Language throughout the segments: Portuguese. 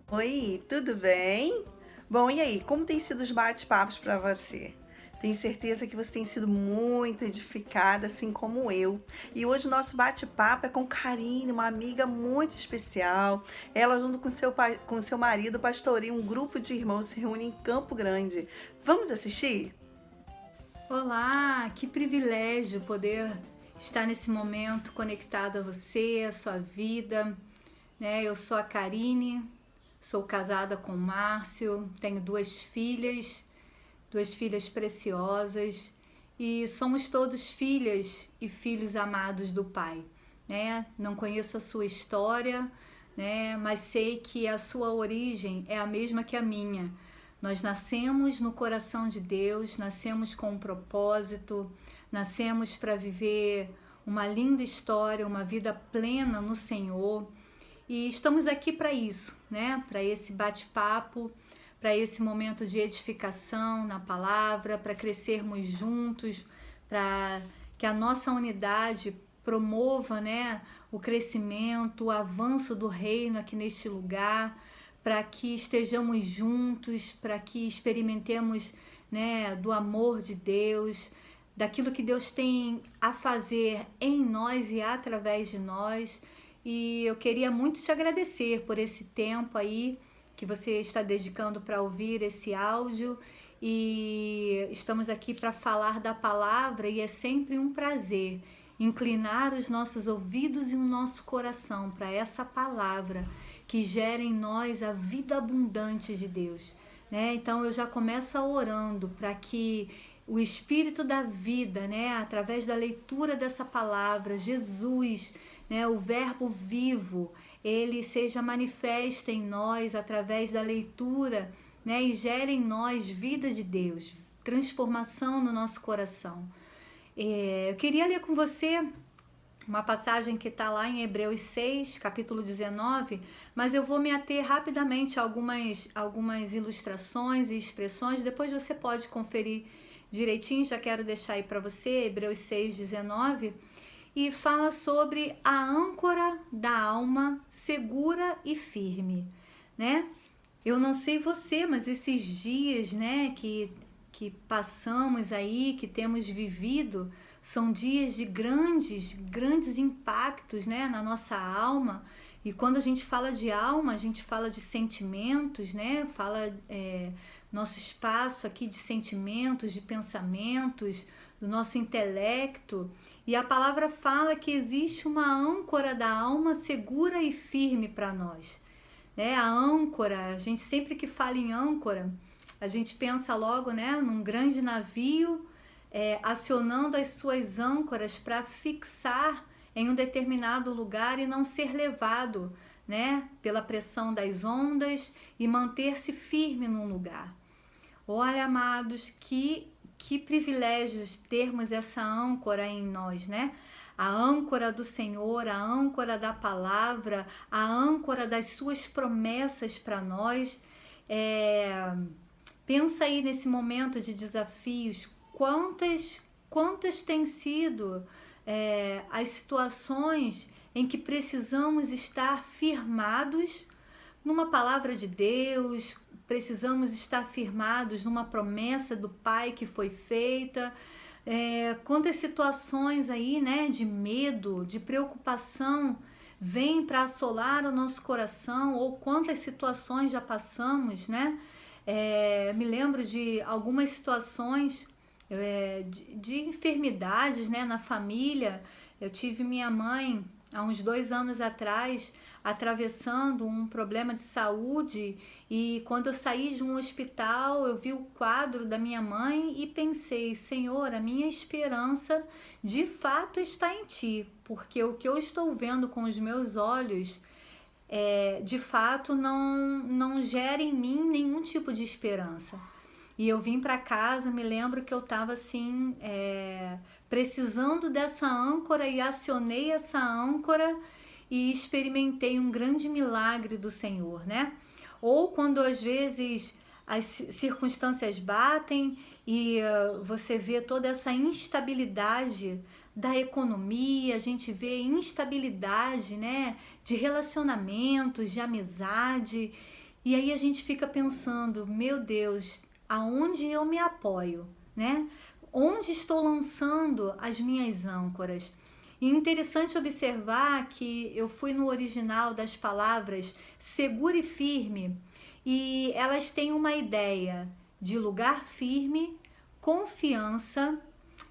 Oi, tudo bem? Bom, e aí, como tem sido os bate-papos para você? Tenho certeza que você tem sido muito edificada, assim como eu. E hoje o nosso bate-papo é com Karine, uma amiga muito especial. Ela, junto com com seu marido, pastoreia um grupo de irmãos que se reúne em Campo Grande. Vamos assistir? Olá, que privilégio poder estar nesse momento conectado a você, a sua vida, né? Eu sou a Karine, sou casada com o Márcio, tenho duas filhas preciosas e somos todos filhas e filhos amados do Pai, né? Não conheço a sua história, né? Mas sei que a sua origem é a mesma que a minha. Nós nascemos no coração de Deus, nascemos com um propósito, nascemos para viver uma linda história, uma vida plena no Senhor. E estamos aqui para isso, né? Para esse bate-papo, para esse momento de edificação na palavra, para crescermos juntos, para que a nossa unidade promova, né, o crescimento, o avanço do reino aqui neste lugar, para que estejamos juntos, para que experimentemos, né, do amor de Deus, daquilo que Deus tem a fazer em nós e através de nós. E eu queria muito te agradecer por esse tempo aí que você está dedicando para ouvir esse áudio. E estamos aqui para falar da palavra e é sempre um prazer inclinar os nossos ouvidos e o nosso coração para essa palavra que gera em nós a vida abundante de Deus, né? Então eu já começo orando para que o Espírito da vida, né, através da leitura dessa palavra, Jesus, né, o Verbo vivo, ele seja manifesto em nós através da leitura, né, e gere em nós vida de Deus, transformação no nosso coração. Eu queria ler com você uma passagem que está lá em Hebreus 6, capítulo 19, mas eu vou me ater rapidamente a algumas ilustrações e expressões, depois você pode conferir direitinho, já quero deixar aí para você, Hebreus 6, 19, e fala sobre a âncora da alma segura e firme, né? Eu não sei você, mas esses dias, né, que passamos aí, que temos vivido, são dias de grandes impactos, né, na nossa alma. E quando a gente fala de alma, a gente fala de sentimentos, né? Nosso espaço aqui de sentimentos, de pensamentos, do nosso intelecto. E a palavra fala que existe uma âncora da alma segura e firme para nós, né? A âncora, a gente sempre que fala em âncora, a gente pensa logo, né, num grande navio acionando as suas âncoras para fixar em um determinado lugar e não ser levado, né, pela pressão das ondas e manter-se firme num lugar. Olha, amados, que privilégios termos essa âncora em nós, né? A âncora do Senhor, a âncora da palavra, a âncora das suas promessas para nós. É, Pensa aí nesse momento de desafios, quantas têm sido as situações em que precisamos estar firmados numa palavra de Deus, precisamos estar firmados numa promessa do Pai que foi feita. Quantas situações aí, né, de medo, de preocupação vêm para assolar o nosso coração, ou quantas situações já passamos, né? Me lembro de algumas situações de enfermidades, né, na família. Eu tive minha mãe há uns 2 anos atrás atravessando um problema de saúde, e quando eu saí de um hospital eu vi o quadro da minha mãe e pensei: Senhor, a minha esperança de fato está em Ti, porque o que eu estou vendo com os meus olhos de fato não gera em mim nenhum tipo de esperança. E eu vim para casa, me lembro que eu estava assim, precisando dessa âncora, e acionei essa âncora e experimentei um grande milagre do Senhor, né? Ou quando às vezes as circunstâncias batem e você vê toda essa instabilidade da economia, a gente vê instabilidade, né, de relacionamentos, de amizade, E aí a gente fica pensando, meu Deus, aonde eu me apoio, né? Onde estou lançando as minhas âncoras? E interessante observar que eu fui no original das palavras seguro e firme, e elas têm uma ideia de lugar firme, confiança,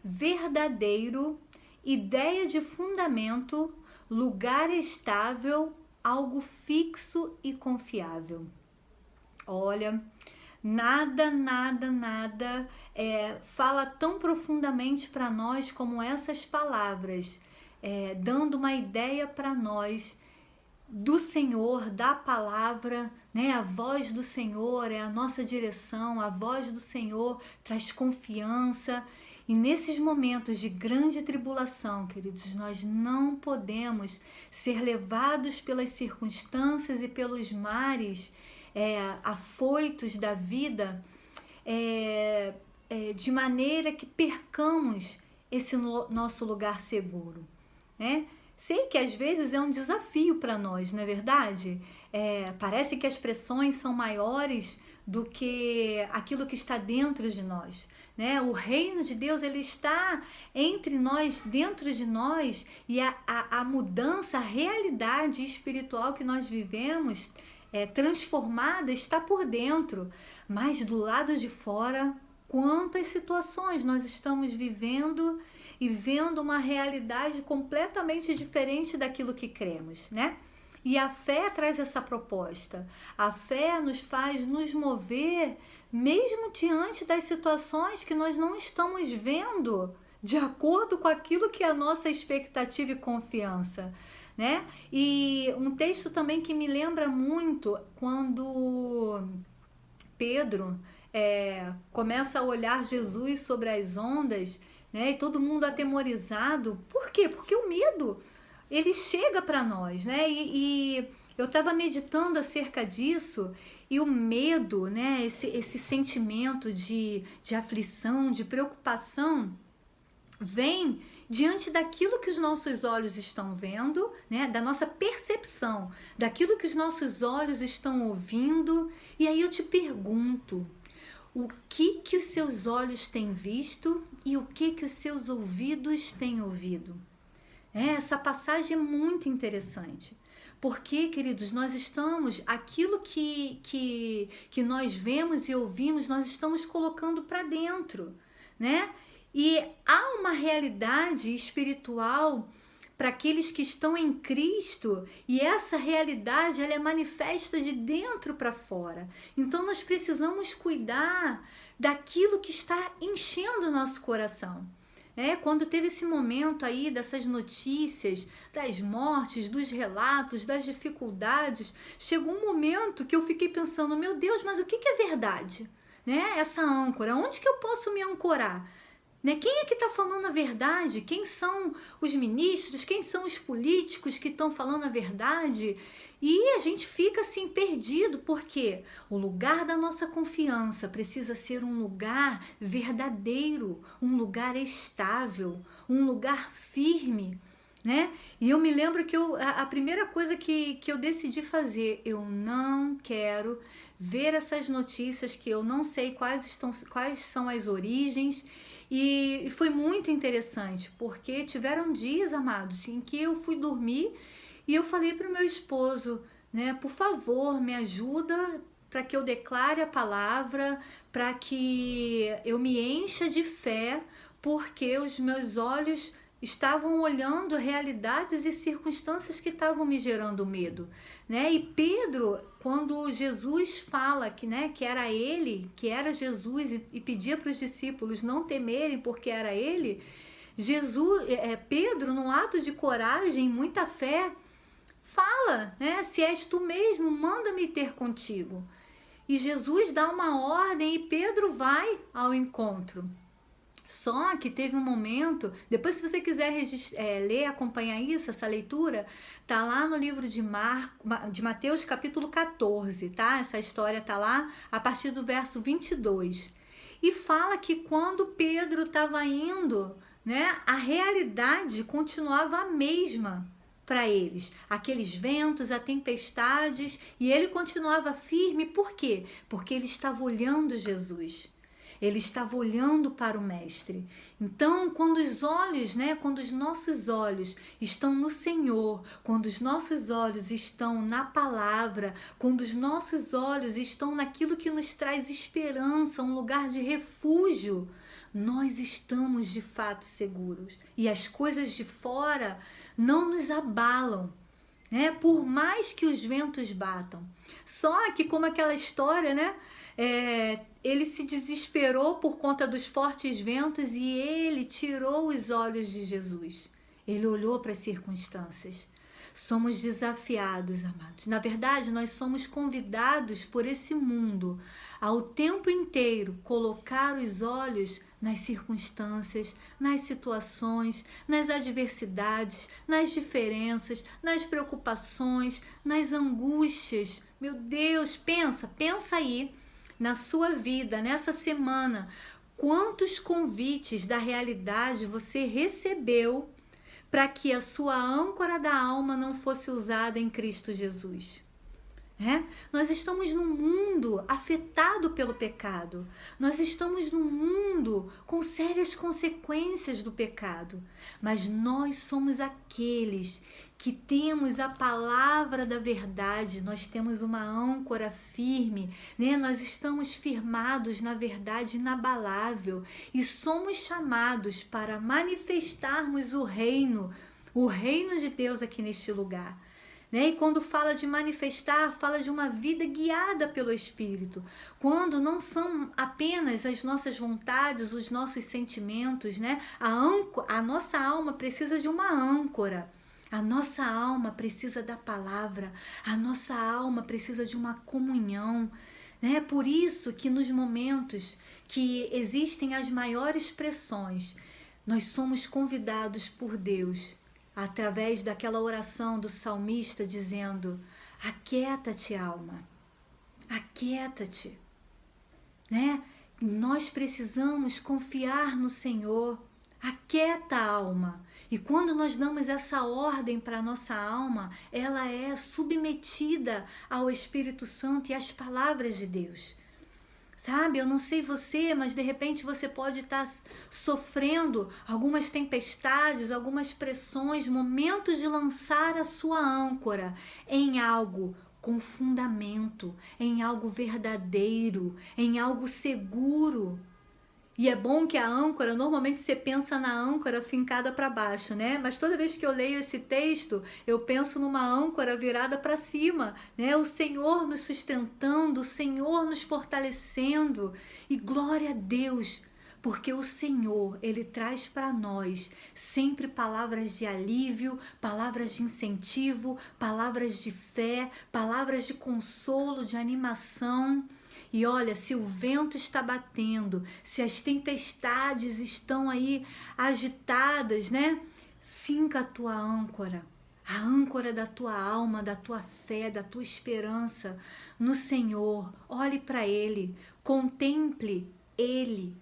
verdadeiro, ideia de fundamento, lugar estável, algo fixo e confiável. Olha, nada fala tão profundamente para nós como essas palavras, dando uma ideia para nós do Senhor, da palavra, né? A voz do Senhor é a nossa direção, a voz do Senhor traz confiança. E nesses momentos de grande tribulação, queridos, nós não podemos ser levados pelas circunstâncias e pelos mares afoitos da vida, de maneira que percamos esse nosso lugar seguro, né? Sei que às vezes é um desafio para nós, não é verdade? Parece que as pressões são maiores do que aquilo que está dentro de nós, né? O reino de Deus, ele está entre nós, dentro de nós, e a mudança, a realidade espiritual que nós vivemos, transformada, está por dentro, mas do lado de fora, quantas situações nós estamos vivendo e vendo uma realidade completamente diferente daquilo que cremos, né? E a fé traz essa proposta. A fé nos faz nos mover mesmo diante das situações que nós não estamos vendo de acordo com aquilo que é a nossa expectativa e confiança, né? E um texto também que me lembra muito quando Pedro começa a olhar Jesus sobre as ondas, né? E todo mundo atemorizado. Por quê? Porque o medo, ele chega para nós, né? E eu estava meditando acerca disso, e o medo, né? Esse sentimento de aflição, de preocupação, vem diante daquilo que os nossos olhos estão vendo, né? Da nossa percepção, daquilo que os nossos olhos estão ouvindo. E aí eu te pergunto, o que os seus olhos têm visto e o que os seus ouvidos têm ouvido? Essa passagem é muito interessante, porque, queridos, nós estamos, aquilo que nós vemos e ouvimos, nós estamos colocando para dentro, né? E há uma realidade espiritual para aqueles que estão em Cristo, e essa realidade, ela é manifesta de dentro para fora. Então nós precisamos cuidar daquilo que está enchendo o nosso coração. Quando teve esse momento aí dessas notícias, das mortes, dos relatos, das dificuldades, chegou um momento que eu fiquei pensando, meu Deus, mas o que é verdade? Essa âncora, onde que eu posso me ancorar? Quem é que está falando a verdade? Quem são os ministros? Quem são os políticos que estão falando a verdade? E a gente fica assim perdido, porque o lugar da nossa confiança precisa ser um lugar verdadeiro, um lugar estável, um lugar firme, né? E eu me lembro que a primeira coisa que eu decidi fazer, eu não quero ver essas notícias que eu não sei quais são as origens. E foi muito interessante, porque tiveram dias, amados, em que eu fui dormir e eu falei para o meu esposo, né, por favor, me ajuda para que eu declare a palavra, para que eu me encha de fé, porque os meus olhos estavam olhando realidades e circunstâncias que estavam me gerando medo, né? E Pedro, quando Jesus fala que era ele, que era Jesus, e pedia para os discípulos não temerem porque era ele, Pedro, num ato de coragem, muita fé, fala, né? Se és tu mesmo, manda-me ter contigo. E Jesus dá uma ordem e Pedro vai ao encontro. Só que teve um momento, depois se você quiser ler, acompanhar isso, essa leitura, tá lá no livro de Mateus capítulo 14, tá? Essa história tá lá a partir do verso 22. E fala que quando Pedro estava indo, né, a realidade continuava a mesma, para eles, aqueles ventos, a tempestades, e ele continuava firme. Por quê? Porque ele estava olhando Jesus. Ele estava olhando para o Mestre. Então, quando os olhos, quando os nossos olhos estão no Senhor, quando os nossos olhos estão na palavra, quando os nossos olhos estão naquilo que nos traz esperança, um lugar de refúgio, nós estamos de fato seguros. E as coisas de fora não nos abalam, por mais que os ventos batam. Só que, como aquela história, ele se desesperou por conta dos fortes ventos e ele tirou os olhos de Jesus. Ele olhou para as circunstâncias. Somos desafiados, amados. Na verdade, nós somos convidados por esse mundo a o tempo inteiro colocar os olhos nas circunstâncias, nas situações, nas adversidades, nas diferenças, nas preocupações, nas angústias. Meu Deus, pensa aí na sua vida, nessa semana, quantos convites da realidade você recebeu para que a sua âncora da alma não fosse usada em Cristo Jesus. Nós estamos num mundo afetado pelo pecado. Nós estamos num mundo com sérias consequências do pecado. Mas nós somos aqueles que temos a palavra da verdade. Nós temos uma âncora firme, Nós estamos firmados na verdade inabalável e somos chamados para manifestarmos o reino de Deus aqui neste lugar. E quando fala de manifestar, fala de uma vida guiada pelo Espírito. Quando não são apenas as nossas vontades, os nossos sentimentos, A nossa alma precisa de uma âncora. A nossa alma precisa da palavra. A nossa alma precisa de uma comunhão. Por isso que nos momentos que existem as maiores pressões, nós somos convidados por Deus através daquela oração do salmista dizendo: aquieta-te, alma, aquieta-te, Nós precisamos confiar no Senhor, aquieta a alma. E quando nós damos essa ordem para a nossa alma, ela é submetida ao Espírito Santo e às palavras de Deus. Sabe, eu não sei você, mas de repente você pode estar sofrendo algumas tempestades, algumas pressões, momentos de lançar a sua âncora em algo com fundamento, em algo verdadeiro, em algo seguro. E é bom que a âncora, normalmente você pensa na âncora fincada para baixo, Mas toda vez que eu leio esse texto, eu penso numa âncora virada para cima, O Senhor nos sustentando, o Senhor nos fortalecendo. E glória a Deus, porque o Senhor, Ele traz para nós sempre palavras de alívio, palavras de incentivo, palavras de fé, palavras de consolo, de animação. E olha, se o vento está batendo, se as tempestades estão aí agitadas, Finca a tua âncora, a âncora da tua alma, da tua fé, da tua esperança no Senhor. Olhe para Ele, contemple Ele.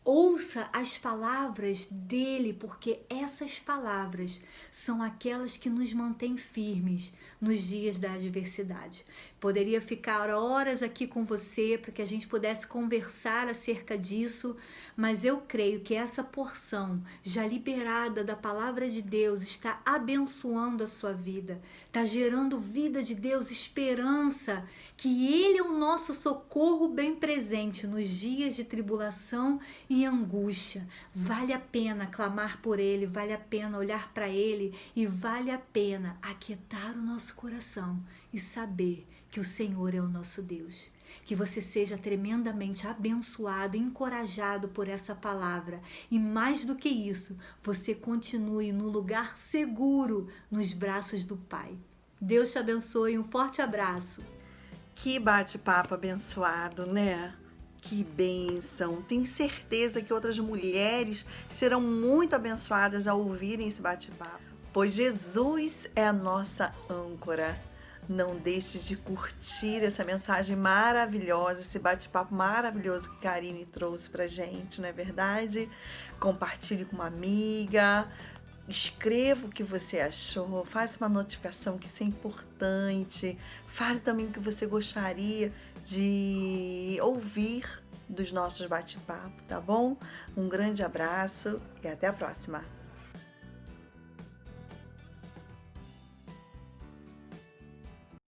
Ouça as palavras dele, porque essas palavras são aquelas que nos mantêm firmes nos dias da adversidade. Poderia ficar horas aqui com você para que a gente pudesse conversar acerca disso, mas eu creio que essa porção já liberada da palavra de Deus está abençoando a sua vida, está gerando vida de Deus, esperança, que Ele é o nosso socorro bem presente nos dias de tribulação e angústia. Vale a pena clamar por Ele, vale a pena olhar para Ele e vale a pena aquietar o nosso coração e saber que o Senhor é o nosso Deus. Que você seja tremendamente abençoado, encorajado por essa palavra e mais do que isso, você continue no lugar seguro nos braços do Pai. Deus te abençoe, um forte abraço. Que bate-papo abençoado, Que bênção! Tenho certeza que outras mulheres serão muito abençoadas ao ouvirem esse bate-papo, pois Jesus é a nossa âncora. Não deixe de curtir essa mensagem maravilhosa, esse bate-papo maravilhoso que Karine trouxe pra gente, não é verdade? Compartilhe com uma amiga, Escreva o que você achou, faça uma notificação, que isso é importante. Fale também o que você gostaria de ouvir dos nossos bate-papos, tá bom? Um grande abraço e até a próxima!